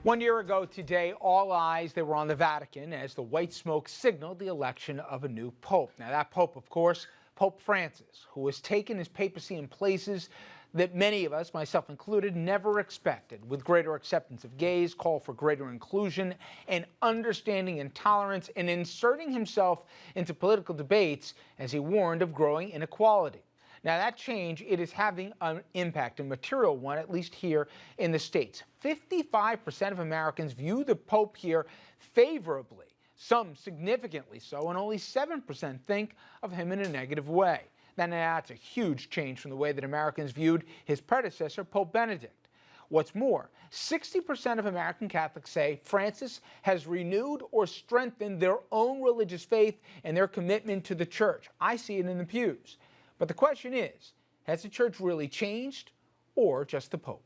1 year ago today, all eyes, they were on the Vatican as the white smoke signaled the election of a new pope. Now that pope, of course, Pope Francis, who has taken his papacy in places that many of us, myself included, never expected, with greater acceptance of gays, call for greater inclusion and understanding and tolerance, and inserting himself into political debates as he warned of growing inequality. Now that change, it is having an impact, a material one, at least here in the States. 55% of Americans view the Pope here favorably, some significantly so, and only 7% think of him in a negative way. Now that's a huge change from the way that Americans viewed his predecessor, Pope Benedict. What's more, 60% of American Catholics say Francis has renewed or strengthened their own religious faith and their commitment to the church. I see it in the pews. But the question is, has the church really changed or just the Pope?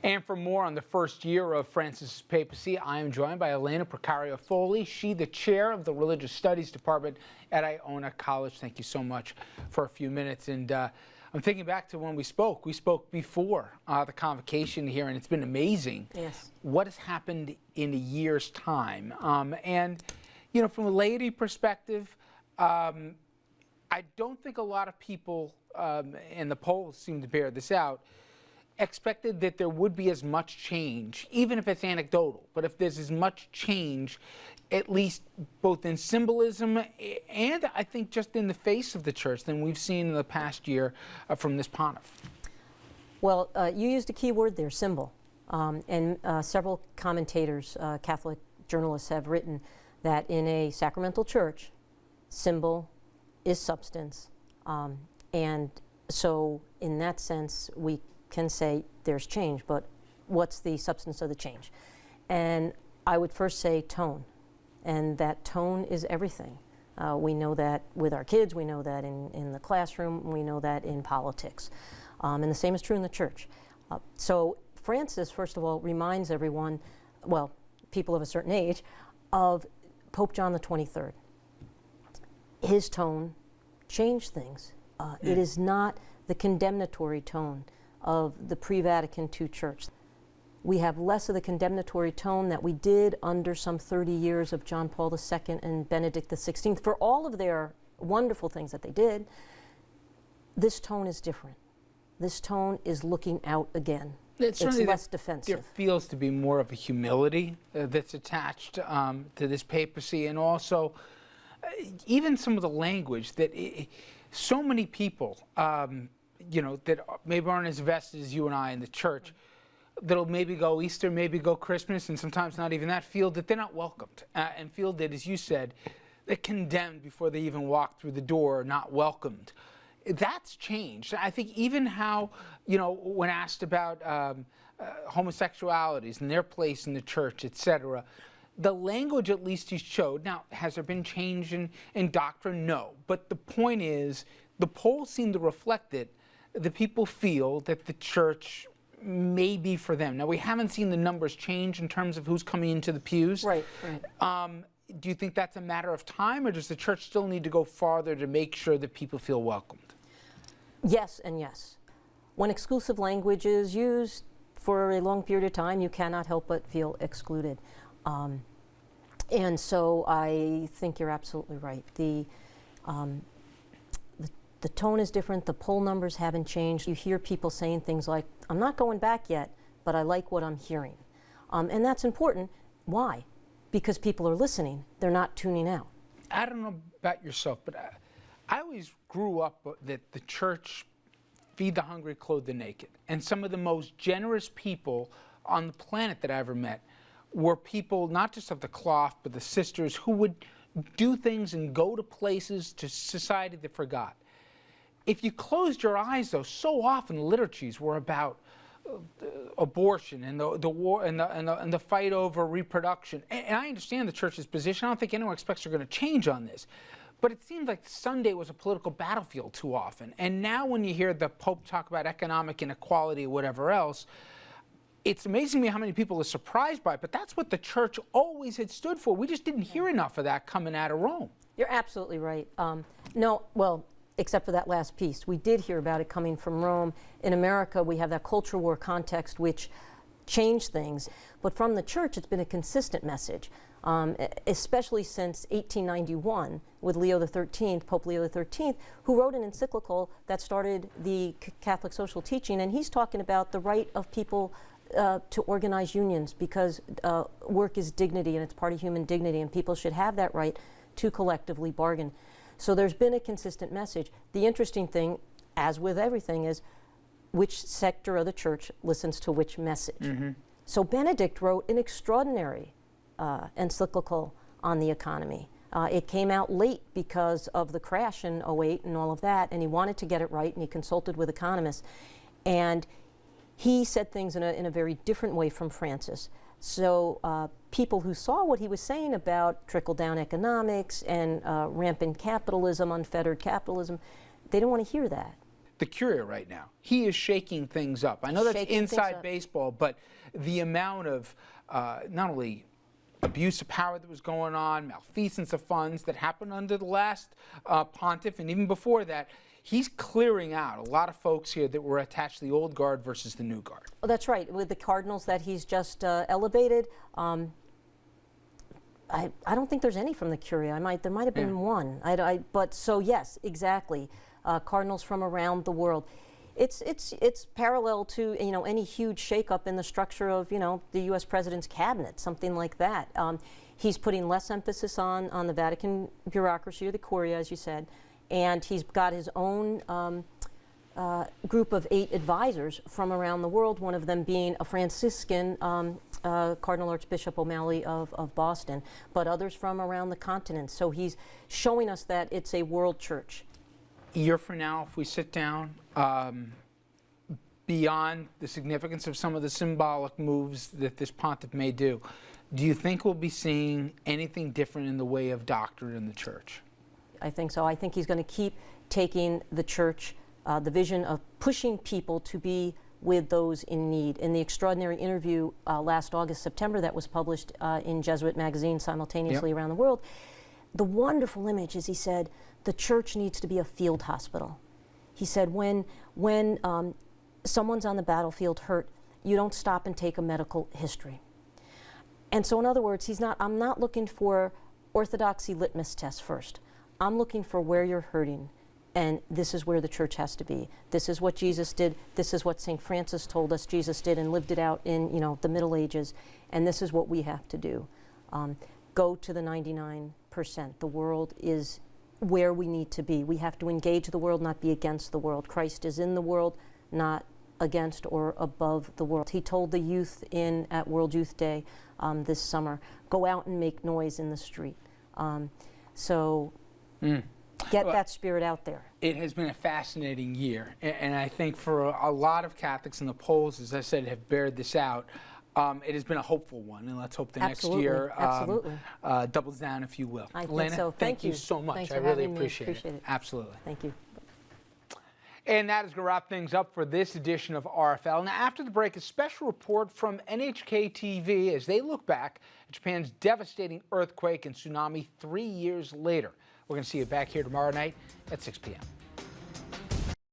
And for more on the first year of Francis' papacy, I am joined by Elena Procario-Foley. She, the chair of the Religious Studies Department at Iona College. Thank you so much for a few minutes. And I'm thinking back to when we spoke. We spoke before the convocation here, and it's been amazing. Yes. What has happened in a year's time. And, you know, from a laity perspective, I don't think a lot of people, and the polls seem to bear this out, expected that there would be as much change, even if it's anecdotal, but if there's as much change, at least both in symbolism and I think just in the face of the church than we've seen in the past year from this pontiff. Well, you used a key word there, symbol. And several commentators, Catholic journalists have written that in a sacramental church, symbol is substance, and so in that sense we can say there's change, but what's the substance of the change? And I would first say tone, and that tone is everything. We know that with our kids, we know that in the classroom, we know that in politics, and the same is true in the church. So Francis, first of all, reminds everyone, well, people of a certain age, of Pope John the 23rd. His tone changed things. It is not the condemnatory tone of the pre-Vatican II church. We have less of the condemnatory tone that we did under some 30 years of John Paul II and Benedict XVI. For all of their wonderful things that they did, this tone is different. This tone is looking out again. It's less defensive. There feels to be more of a humility that's attached to this papacy, and also even some of the language that so many people, you know, that maybe aren't as vested as you and I in the church, that'll maybe go Easter, maybe go Christmas, and sometimes not even that, feel that they're not welcomed, and feel that, as you said, they're condemned before they even walk through the door, not welcomed. That's changed. I think even how, you know, when asked about homosexualities and their place in the church, etc., the language at least he showed. Now, has there been change in doctrine? No. But the point is, the polls seem to reflect it. The people feel that the church may be for them. Now, we haven't seen the numbers change in terms of who's coming into the pews. Right, right. Do you think that's a matter of time, or does the church still need to go farther to make sure that people feel welcomed? Yes and yes. When exclusive language is used for a long period of time, you cannot help but feel excluded. And so I think you're absolutely right. The tone is different. The poll numbers haven't changed. You hear people saying things like, I'm not going back yet, but I like what I'm hearing. And that's important. Why? Because people are listening. They're not tuning out. I don't know about yourself, but I always grew up that the church feed the hungry, clothe the naked. And some of the most generous people on the planet that I ever met were people not just of the cloth, but the sisters who would do things and go to places, to society that forgot. If you closed your eyes, though, so often the liturgies were about abortion and the war and the fight over reproduction. And I understand the church's position. I don't think anyone expects they're going to change on this. But it seems like Sunday was a political battlefield too often. And now when you hear the Pope talk about economic inequality or whatever else, it's amazing to me how many people are surprised by it, but that's what the church always had stood for. We just didn't hear enough of that coming out of Rome. You're absolutely right. No, well, except for that last piece. We did hear about it coming from Rome. In America, we have that culture war context, which change things. But from the church, it's been a consistent message, especially since 1891 with Leo XIII, Pope Leo XIII, who wrote an encyclical that started the Catholic social teaching, and he's talking about the right of people to organize unions, because work is dignity and it's part of human dignity, and people should have that right to collectively bargain. So there's been a consistent message. The interesting thing, as with everything, is which sector of the church listens to which message. Mm-hmm. So Benedict wrote an extraordinary encyclical on the economy. It came out late because of the crash in '08 and all of that, and he wanted to get it right, and he consulted with economists. And he said things in a very different way from Francis. So people who saw what he was saying about trickle-down economics and rampant capitalism, unfettered capitalism, they don't want to hear that. The Curia right now, he is shaking things up. I know that's inside baseball, but the amount of not only abuse of power that was going on, malfeasance of funds that happened under the last pontiff, and even before that, he's clearing out a lot of folks here that were attached to the old guard versus the new guard. Oh, that's right. With the cardinals that he's just elevated, I don't think there's any from the Curia. There might have been one. But so yes, exactly. Cardinals from around the world. It's parallel to any huge shakeup in the structure of the U.S. president's cabinet, something like that. He's putting less emphasis on the Vatican bureaucracy, or the Curia, as you said, and he's got his own group of 8 advisors from around the world. One of them being a Franciscan, Cardinal Archbishop O'Malley of Boston, but others from around the continent. So he's showing us that it's a world church. Year from now, if we sit down, beyond the significance of some of the symbolic moves that this pontiff may do you think we'll be seeing anything different in the way of doctrine in the church? I think so. I think he's going to keep taking the church, the vision of pushing people to be with those in need. In the extraordinary interview last August, September, that was published in Jesuit magazine simultaneously around the world, the wonderful image is, he said, the church needs to be a field hospital. He said, when someone's on the battlefield hurt, you don't stop and take a medical history. And so in other words, I'm not looking for orthodoxy litmus tests first. I'm looking for where you're hurting, and this is where the church has to be. This is what Jesus did. This is what St. Francis told us Jesus did and lived it out in the Middle Ages, and this is what we have to do. Go to the 99%. The world is where we need to be. We have to engage the world, not be against the world. Christ is in the world, not against or above the world. He told the youth at World Youth Day this summer, go out and make noise in the street. Get that spirit out there. It has been a fascinating year, and I think for a lot of Catholics, and the polls, as I said, have bared this out. It has been a hopeful one, and let's hope the next year doubles down, if you will. I think Lena, so. thank you so much. Thanks I for really having me. appreciate it. Absolutely. Thank you. And that is going to wrap things up for this edition of RFL. Now, after the break, a special report from NHK TV as they look back at Japan's devastating earthquake and tsunami 3 years later. We're going to see you back here tomorrow night at 6 p.m.